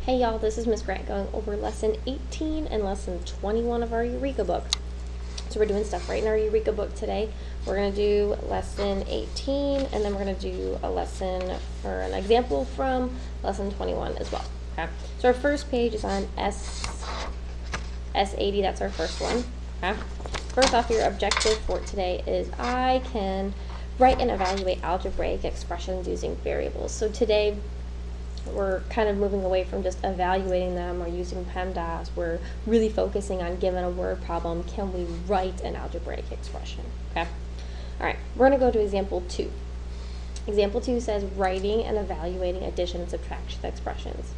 Hey y'all, this is Miss Grant going over lesson 18 and lesson 21 of our Eureka book. So we're doing stuff right in our Eureka book today. We're going to do lesson 18 and then we're going to do a lesson or an example from lesson 21 as well. Okay. So our first page is on S80, that's our first one. Okay. First off, your objective for today is I can write and evaluate algebraic expressions using variables. So today we're kind of moving away from just evaluating them or using PEMDAS. We're really focusing on, given a word problem, can we write an algebraic expression? Okay. All right, we're going to go to example 2. Example 2 says writing and evaluating addition and subtraction expressions.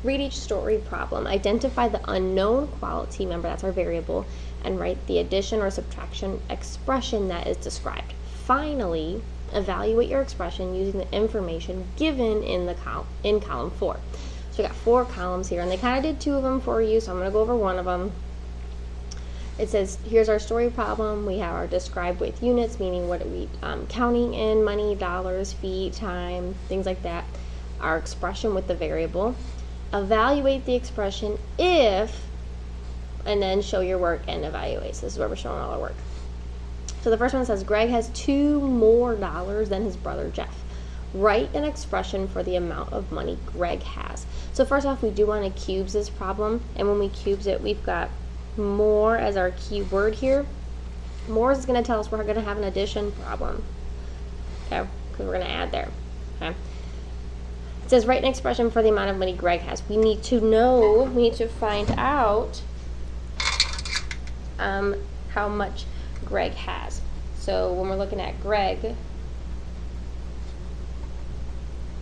Read each story problem, identify the unknown quality, remember that's our variable, and write the addition or subtraction expression that is described. Finally, evaluate your expression using the information given in column 4. So we got 4 columns here, and they kind of did 2 of them for you, so I'm going to go over one of them. It says, here's our story problem. We have our described with units, meaning what are we counting in, money, dollars, feet, time, things like that. Our expression with the variable. Evaluate the expression if, and then show your work and evaluate. So this is where we're showing all our work. So the first one says, Greg has $2 more than his brother Jeff. Write an expression for the amount of money Greg has. So first off, we do want to cubes this problem, and when we cubes it, we've got more as our key word here. More is going to tell us we're going to have an addition problem, okay, because we're going to add there. Okay. It says write an expression for the amount of money Greg has. We need to know, we need to find out how much Greg has. So when we're looking at Greg,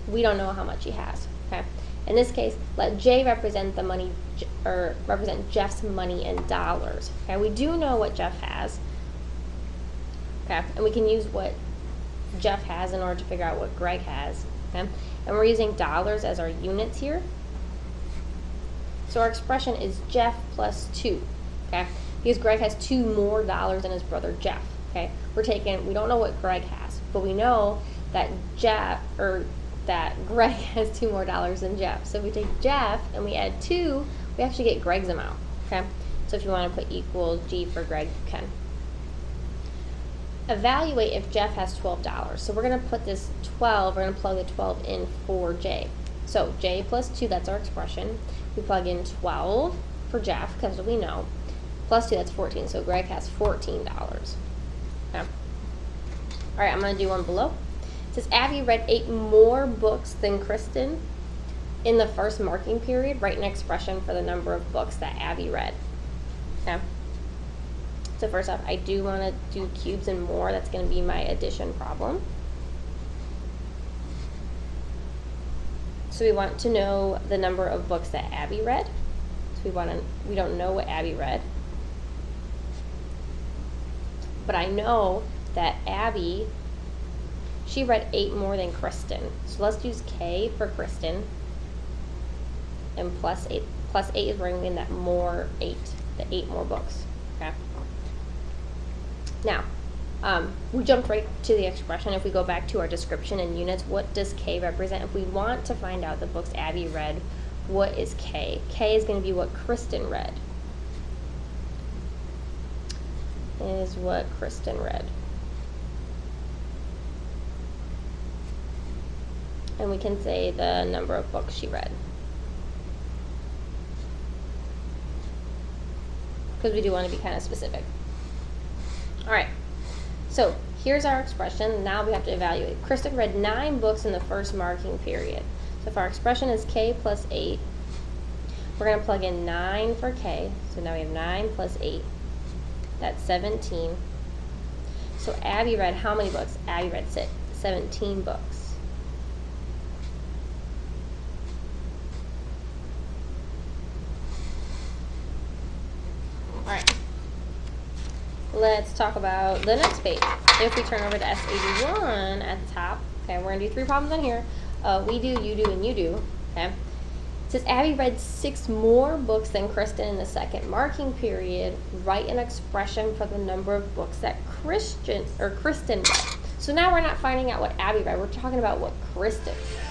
we don't know how much he has. Okay. In this case, let J represent the money, or represent Jeff's money in dollars. Okay. We do know what Jeff has. Okay. And we can use what Jeff has in order to figure out what Greg has. Okay. And we're using dollars as our units here. So our expression is Jeff plus 2. Okay. Because Greg has $2 more than his brother Jeff. Okay, we don't know what Greg has, but we know that Greg has $2 more than Jeff. So if we take Jeff and we add 2, we actually get Greg's amount. Okay, so if you want to put equals G for Greg, you can. Evaluate if Jeff has $12. So we're going to put this 12, we're going to plug the 12 in for J. So J plus 2, that's our expression. We plug in 12 for Jeff, because we know. Plus 2, that's 14. So Greg has $14. Okay. All right, I'm going to do one below. It says Abby read 8 more books than Kristen in the first marking period. Write an expression for the number of books that Abby read. Okay. So first off, I do want to do cubes and more. That's going to be my addition problem. So we want to know the number of books that Abby read. So we don't know what Abby read. But I know that Abby, she read 8 more than Kristen. So let's use K for Kristen. And plus 8. Plus 8 is bringing that more 8. The 8 more books. Okay. Now, we jumped right to the expression. If we go back to our description and units, what does K represent? If we want to find out the books Abby read, what is K? K is going to be what Kristen read. Is what Kristen read. And we can say the number of books she read. Because we do want to be kind of specific. Alright, so here's our expression. Now we have to evaluate. Kristen read 9 books in the first marking period. So if our expression is K plus 8, we're going to plug in 9 for K. So now we have 9 plus 8. That's 17. So Abby read how many books? Abby read 17 books. Alright. Let's talk about the next page. If we turn over to S81 at the top, okay, we're going to do 3 problems on here. We do, you do, and you do. Okay. It says Abby read 6 more books than Kristen in the second marking period. Write an expression for the number of books that Kristen read. So now we're not finding out what Abby read. We're talking about what Kristen read.